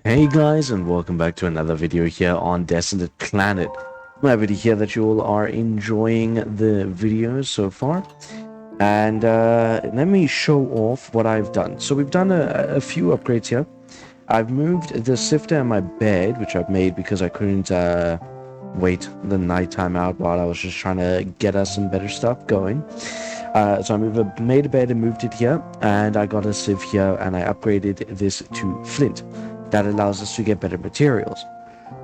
Hey guys, and welcome back to another video here on Desolate Planet. I'm happy to hear that you all are enjoying the videos so far. And let me show off what I've done. So we've done a few upgrades here. I've moved the sifter and my bed, which I've made because I couldn't wait the nighttime out while I was just trying to get us some better stuff going. So made a bed and moved it here, and I got a sieve here, and I upgraded this to flint. That allows us to get better materials.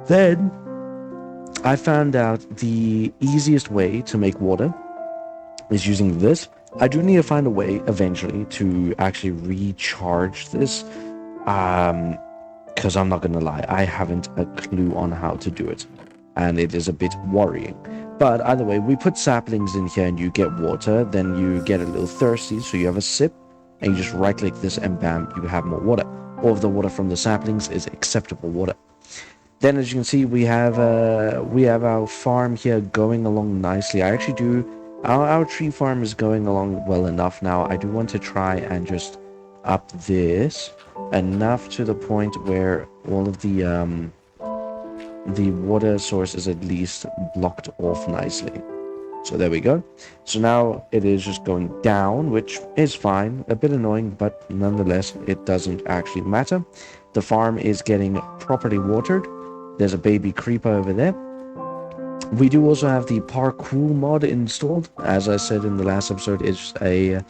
Then I found out the easiest way to make water is using this. I do need to find a way eventually to actually recharge this, because I'm not gonna lie, I haven't a clue on how to do it, and it is a bit worrying. But either way, we put saplings in here and you get water, then you get a little thirsty, so you have a sip, and you just right click this and bam, you have more water. All of the water from the saplings is acceptable water. Then as you can see, we have our farm here going along nicely. I actually do, our tree farm is going along well enough now. I do want to try and just up this enough to the point where all of the water source is at least blocked off nicely. So there we go. So now it is just going down, which is fine. A bit annoying, but nonetheless, it doesn't actually matter. The farm is getting properly watered. There's a baby creeper over there. We do also have the parkour mod installed. As I said in the last episode, it's a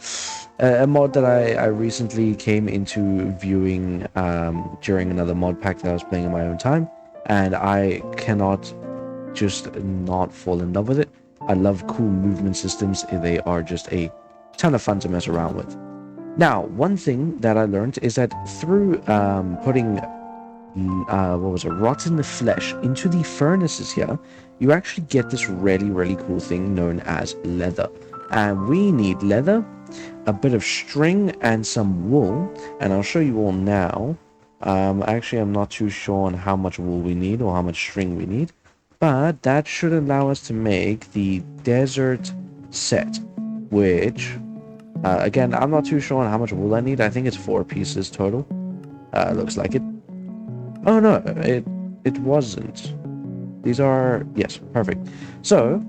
mod that I recently came into viewing during another mod pack that I was playing in my own time. And I cannot just not fall in love with it. I love cool movement systems. They are just a ton of fun to mess around with. Now, one thing that I learned is that through putting rotten flesh into the furnaces here, you actually get this really cool thing known as leather. And we need leather, a bit of string, and some wool. And I'll show you all now. Actually, I'm not too sure on how much wool we need or how much string we need. But that should allow us to make the desert set, which, again, I'm not too sure on how much wool I need. I think it's 4 pieces total. Looks like it. Oh, no, it wasn't. These are, yes, perfect. So,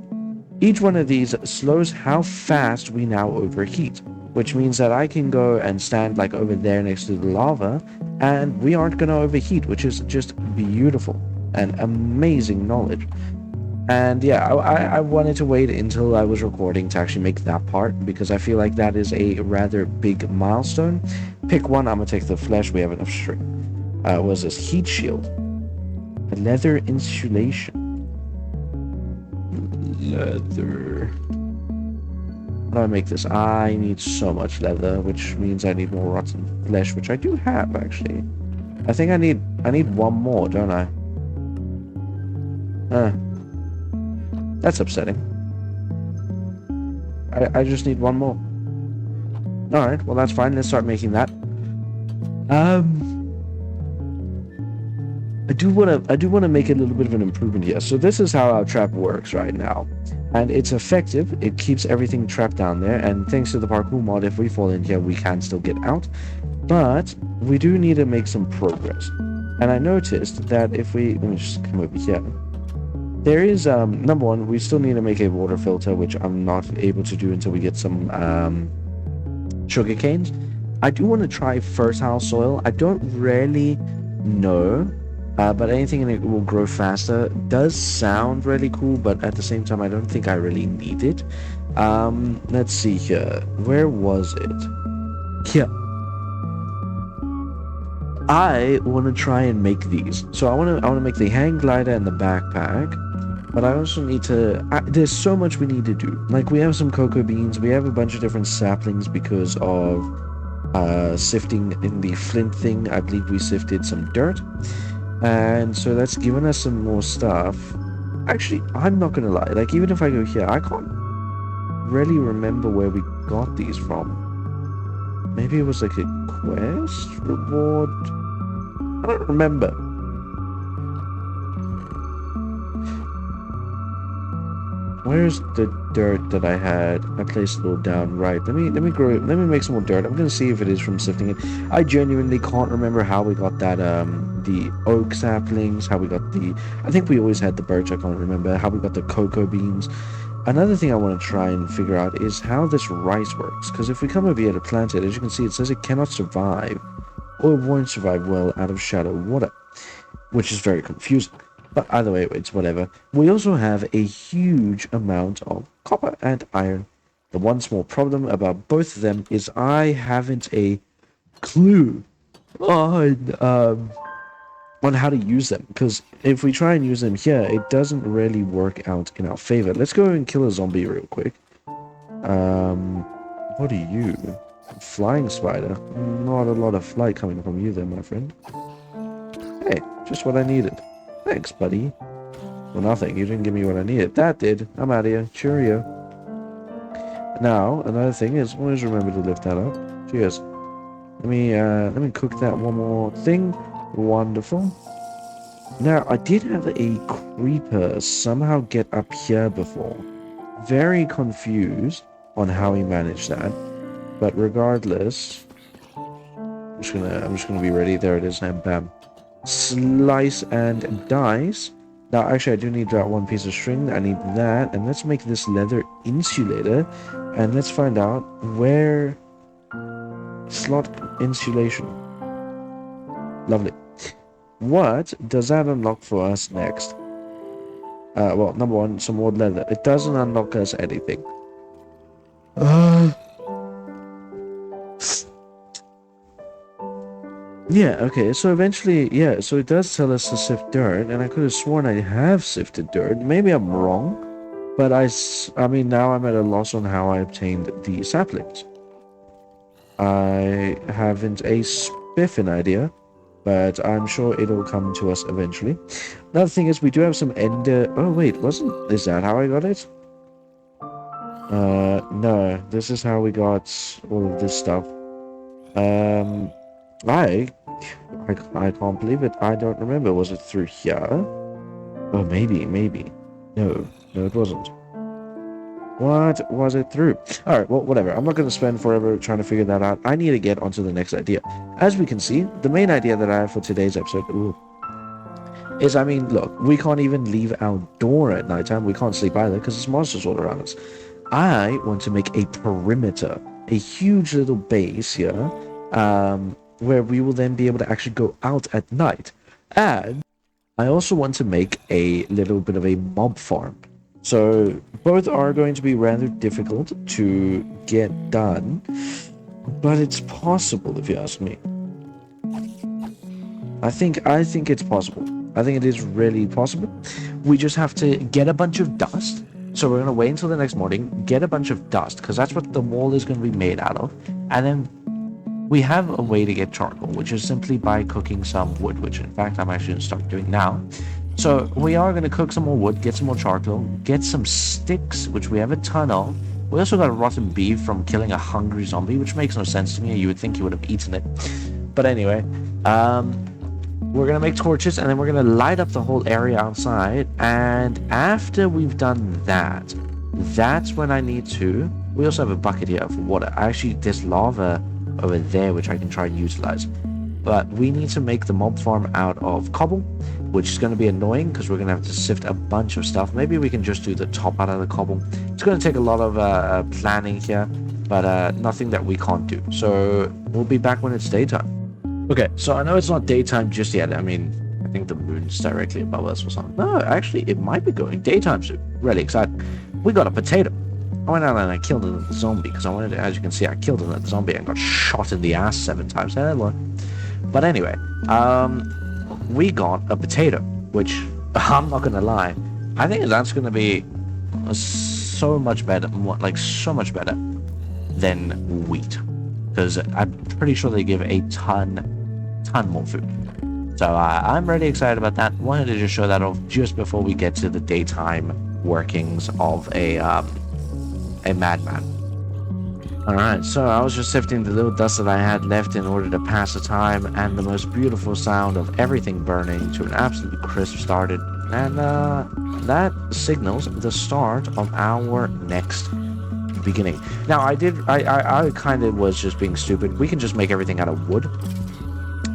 each one of these slows how fast we now overheat, which means that I can go and stand like over there next to the lava, and we aren't going to overheat, which is just beautiful and amazing knowledge. And yeah, I wanted to wait until I was recording to actually make that part, because I feel like that is a rather big milestone. Pick one. I'm gonna take the flesh. We have enough string. What was this? Heat shield. A leather insulation. Leather. How do I make this? I need so much leather, which means I need more rotten flesh, which I do have actually. I think I need one more, don't I? That's upsetting. I just need one more. Alright, well that's fine. Let's start making that. I do wanna make a little bit of an improvement here. So this is how our trap works right now. And it's effective. It keeps everything trapped down there, and thanks to the parkour mod, if we fall in here, we can still get out. But we do need to make some progress. And I noticed that if we, let me just come over here. There is, number one, we still need to make a water filter, which I'm not able to do until we get some sugar canes. I do want to try fertile soil. I don't really know, but anything in it will grow faster. Does sound really cool, but at the same time, I don't think I really need it. Let's see here. Where was it? Here. I want to try and make these. So I want to make the hang glider and the backpack. But I also need to... there's so much we need to do. Like, we have some cocoa beans. We have a bunch of different saplings because of sifting in the flint thing. I believe we sifted some dirt. And so that's given us some more stuff. Actually, I'm not going to lie. Like, even if I go here, I can't really remember where we got these from. Maybe it was like a quest reward? I don't remember. Where's the dirt that I had? I placed it all down right. Let me make some more dirt. I'm gonna see if it is from sifting it. I genuinely can't remember how we got that the oak saplings, how we got the, I think we always had the birch, I can't remember, how we got the cocoa beans. Another thing I want to try and figure out is how this rice works, because if we come over here to plant it, as you can see, it says it cannot survive, or it won't survive well out of shallow water, which is very confusing. But either way, it's whatever. We also have a huge amount of copper and iron. The one small problem about both of them is I haven't a clue on how to use them, because if we try and use them here, it doesn't really work out in our favor. Let's go and kill a zombie real quick. What are you? Flying spider? Not a lot of flight coming from you there, my friend. Hey, just what I needed. Thanks, buddy. Well, nothing. You didn't give me what I needed. That did. I'm out of here. Cheerio. Now, another thing is, always remember to lift that up. Cheers. Let me cook that one more thing. Wonderful. Now, I did have a creeper somehow get up here before. Very confused on how he managed that. But regardless, I'm just gonna be ready. There it is, and bam. Slice and dice. Now, actually, I do need that one piece of string. I need that, and let's make this leather insulator, and let's find out where slot insulation. Lovely. What does that unlock for us next? Well, number one, some more leather. It doesn't unlock us anything. Yeah, okay, so eventually, yeah, so it does tell us to sift dirt, and I could have sworn I have sifted dirt. Maybe I'm wrong, but I mean, now I'm at a loss on how I obtained the saplings. I haven't a spiffin idea, but I'm sure it'll come to us eventually. Another thing is we do have some ender... Oh, wait, is that how I got it? No, this is how we got all of this stuff. I can't believe it. I don't remember. Was it through here? Oh, maybe. No, it wasn't. What was it through? Alright, well, whatever. I'm not going to spend forever trying to figure that out. I need to get onto the next idea. As we can see, the main idea that I have for today's episode is, I mean, look, we can't even leave our door at nighttime. We can't sleep either because there's monsters all around us. I want to make a perimeter, a huge little base here, where we will then be able to actually go out at night. And I also want to make a little bit of a mob farm. So both are going to be rather difficult to get done, but it's possible if you ask me. I think it's possible. I think it is really possible. We just have to get a bunch of dust. So we're going to wait until the next morning, get a bunch of dust, because that's what the wall is going to be made out of. And then we have a way to get charcoal, which is simply by cooking some wood, which in fact I'm actually going to start doing now. So we are going to cook some more wood, get some more charcoal, get some sticks, which we have a ton of. We also got rotten beef from killing a hungry zombie, which makes no sense to me. You would think you would have eaten it. But anyway, we're going to make torches, and then we're going to light up the whole area outside. And after we've done that, that's when I need to... We also have a bucket here for water. Actually, there's lava over there, which I can try and utilize. But we need to make the mob farm out of cobble, which is going to be annoying because we're going to have to sift a bunch of stuff. Maybe we can just do the top out of the cobble. It's going to take a lot of planning here, but nothing that we can't do. So we'll be back when it's daytime. Okay, so I know it's not daytime just yet. I mean, I think the moon's directly above us or something. No, actually, it might be going daytime soon. Really excited. We got a potato. I went out and I killed another zombie because I wanted to, as you can see, I killed another zombie and got shot in the ass 7 times. Hello. But anyway, we got a potato, which I'm not gonna lie, I think that's gonna be so much better, so much better than wheat, because I'm pretty sure they give a ton more food. So I'm really excited about that. Wanted to just show that off just before we get to the daytime workings of a madman. Alright, so I was just sifting the little dust that I had left in order to pass the time, and the most beautiful sound of everything burning to an absolute crisp started, and that signals the start of our next beginning. Now, I kind of was just being stupid. We can just make everything out of wood,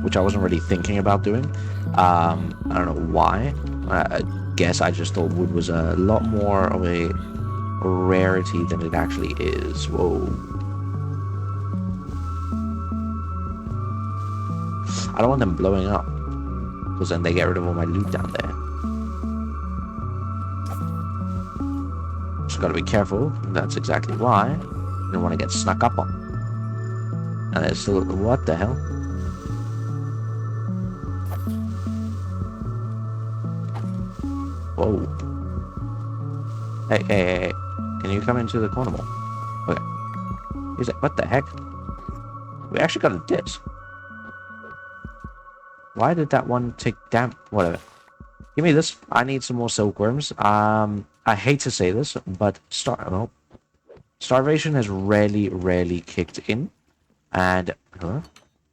which I wasn't really thinking about doing, I don't know why. I guess I just thought wood was a lot more of a rarity than it actually is. Whoa. I don't want them blowing up, because then they get rid of all my loot down there. Just gotta be careful. That's exactly why. You don't want to get snuck up on. And it's still... What the hell? Whoa. Hey. Can you come into the corner more? Okay. He's like, what the heck? We actually got a disc. Why did that one take damn... Whatever. Give me this. I need some more silkworms. I hate to say this, but starvation has rarely kicked in. And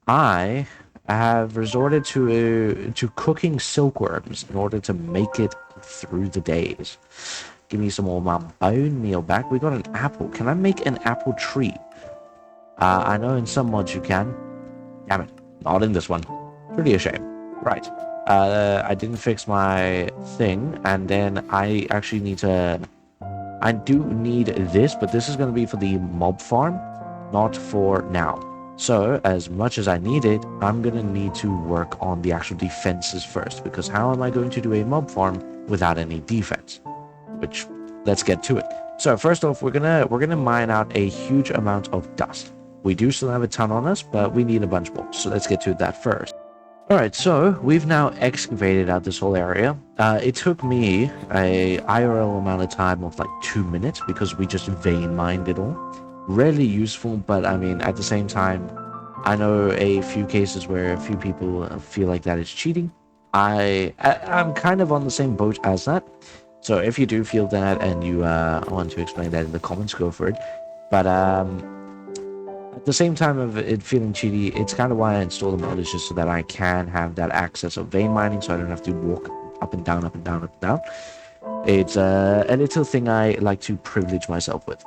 I have resorted to cooking silkworms in order to make it through the days. Give me some more my bone meal back. We got an apple. Can I make an apple tree? I know in some mods you can. Damn it. Not in this one. Pretty a shame. Right. I didn't fix my thing, and then I actually need to... I do need this, but this is going to be for the mob farm, not for now. So, as much as I need it, I'm going to need to work on the actual defenses first, because how am I going to do a mob farm without any defense? Which, let's get to it. So, first off, we're gonna mine out a huge amount of dust. We do still have a ton on us, but we need a bunch more. So let's get to that first. Alright, so we've now excavated out this whole area. It took me a IRL amount of time of like 2 minutes because we just vein mined it all. Rarely useful, but I mean, at the same time, I know a few cases where a few people feel like that is cheating. I'm kind of on the same boat as that. So if you do feel that and you want to explain that in the comments, go for it. But at the same time of it feeling cheaty, it's kind of why I installed the mod, is just so that I can have that access of vein mining, so I don't have to walk up and down, up and down, up and down. It's a little thing I like to privilege myself with.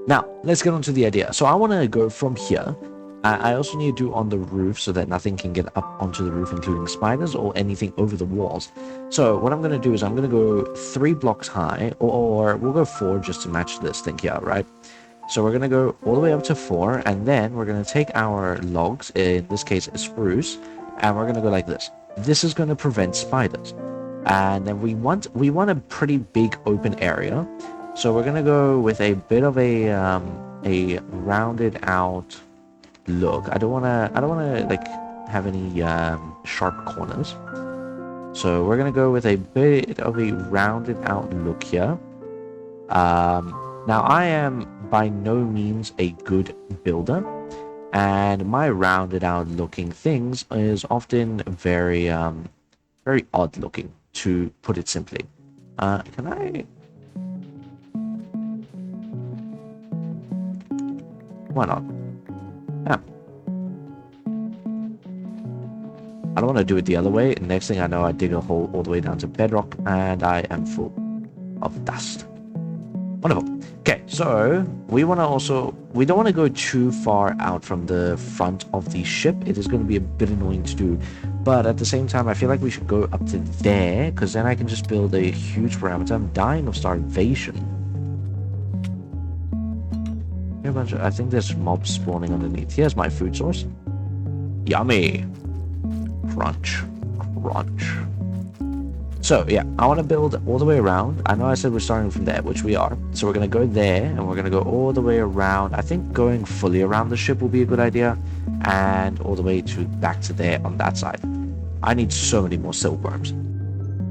Now, let's get on to the idea. So I want to go from here. I also need to do on the roof so that nothing can get up onto the roof, including spiders or anything over the walls. So what I'm going to do is I'm going to go 3 blocks high, or we'll go 4 just to match this thing here, right? So we're going to go all the way up to 4, and then we're going to take our logs, in this case a spruce, and we're going to go like this. This is going to prevent spiders. And then we want a pretty big open area. So we're going to go with a bit of a rounded out look. I don't want to like have any sharp corners. So we're going to go with a bit of a rounded out look here. Now I am by no means a good builder, and my rounded out looking things is often very very odd looking, to put it simply. Can I... Why not? Yeah. I don't want to do it the other way. Next thing I know, I dig a hole all the way down to bedrock, and I am full of dust. Wonderful. Okay, so we don't want to go too far out from the front of the ship. It is going to be a bit annoying to do, but at the same time, I feel like we should go up to there, because then I can just build a huge parameter. I'm dying of starvation. I think there's mobs spawning underneath. Here's my food source. Yummy. Crunch. Crunch. So, yeah, I want to build all the way around. I know I said we're starting from there, which we are. So we're going to go there, and we're going to go all the way around. I think going fully around the ship will be a good idea. And all the way to back to there on that side. I need so many more silkworms.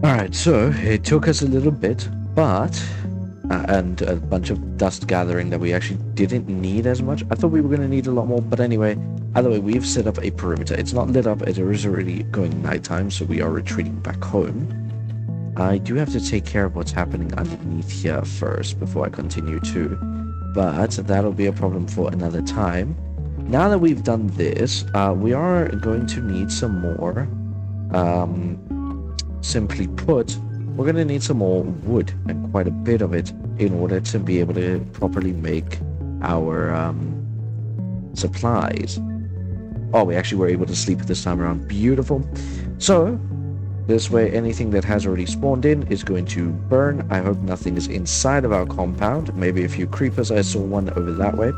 Alright, so it took us a little bit, but... and a bunch of dust gathering that we actually didn't need as much. I thought we were going to need a lot more, but anyway, either way, we've set up a perimeter. It's not lit up, it is already going nighttime, so we are retreating back home. I do have to take care of what's happening underneath here first before I continue too, but that'll be a problem for another time. Now that we've done this, we are going to need some more, simply put, we're going to need some more wood, and quite a bit of it, in order to be able to properly make our supplies. Oh, we actually were able to sleep this time around. Beautiful. So this way, anything that has already spawned in is going to burn. I hope nothing is inside of our compound. Maybe a few creepers. I saw one over that way.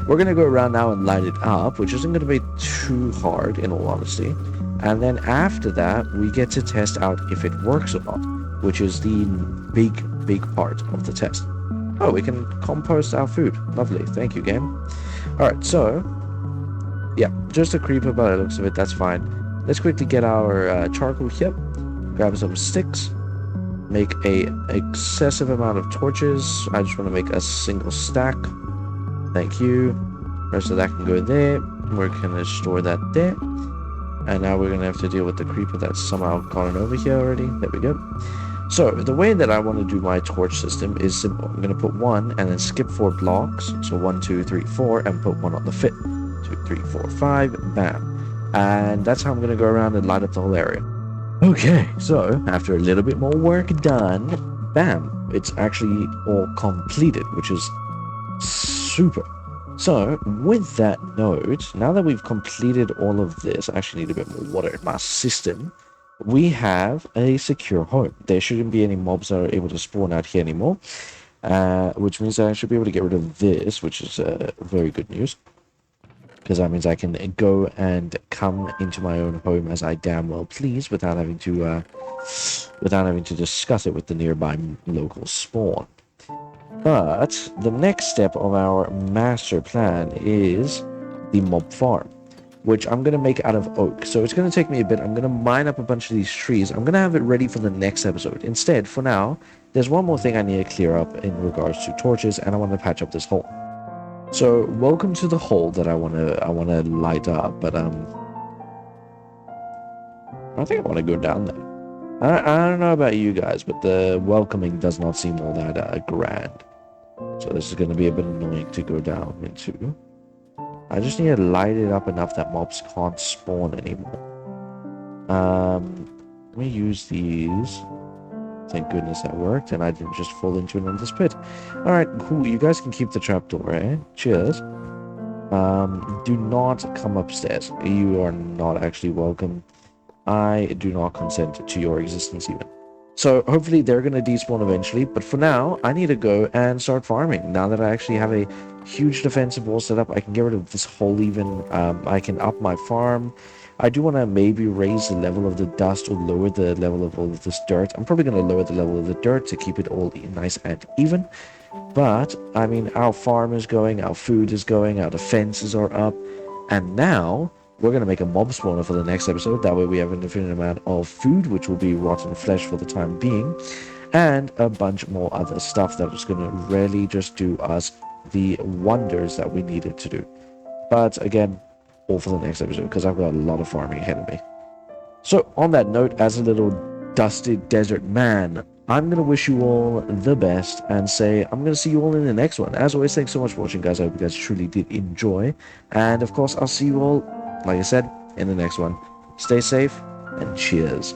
We're going to go around now and light it up, which isn't going to be too hard, in all honesty. And then after that, we get to test out if it works or not, which is the big part of the test. Oh, we can compost our food. Lovely. Thank you, game. All right, so yeah, just a creeper by the looks of it. That's fine. Let's quickly get our charcoal here. Grab some sticks. Make a excessive amount of torches. I just want to make a single stack. Thank you. Rest of that can go there. We're gonna store that there. And now we're gonna have to deal with the creeper that's somehow gone over here already. There we go. So the way that I want to do my torch system is simple. I'm gonna put one and then skip 4 blocks. So 1, 2, 3, 4, and put one on the 5th. 2, 3, 4, 5. Bam. And that's how I'm gonna go around and light up the whole area. Okay, so after a little bit more work done, bam, it's actually all completed, which is super. So with that note, now that we've completed all of this, I actually need a bit more water in my system. We have a secure home. There shouldn't be any mobs that are able to spawn out here anymore, which means that I should be able to get rid of this, which is very good news. Because that means I can go and come into my own home as I damn well please without having to discuss it with the nearby local spawn. But the next step of our master plan is the mob farm, which I'm going to make out of oak. So it's going to take me a bit. I'm going to mine up a bunch of these trees. I'm going to have it ready for the next episode. Instead, for now, there's one more thing I need to clear up in regards to torches, and I want to patch up this hole. So welcome to the hole that I wanna light up, but I think I want to go down there. I don't know about you guys, but the welcoming does not seem all that grand. So this is going to be a bit annoying to go down into. I just need to light it up enough that mobs can't spawn anymore. Let me use these. Thank goodness that worked, and I didn't just fall into an endless pit. Alright, cool. You guys can keep the trapdoor, eh? Cheers. Do not come upstairs. You are not actually welcome. I do not consent to your existence even. So hopefully they're going to despawn eventually, but for now, I need to go and start farming. Now that I actually have a huge defensive wall set up, I can get rid of this hole even. I can up my farm. I do want to maybe raise the level of the dust or lower the level of all of this dirt. I'm probably going to lower the level of the dirt to keep it all nice and even. But, I mean, our farm is going, our food is going, our defenses are up. And now, we're going to make a mob spawner for the next episode. That way we have an infinite amount of food, which will be rotten flesh for the time being. And a bunch more other stuff that was going to really just do us the wonders that we needed to do. But, again, all for the next episode, because I've got a lot of farming ahead of me. So, on that note, as a little dusted desert man, I'm going to wish you all the best and say I'm going to see you all in the next one. As always, thanks so much for watching, guys. I hope you guys truly did enjoy. And, of course, I'll see you all, like I said, in the next one. Stay safe, and cheers.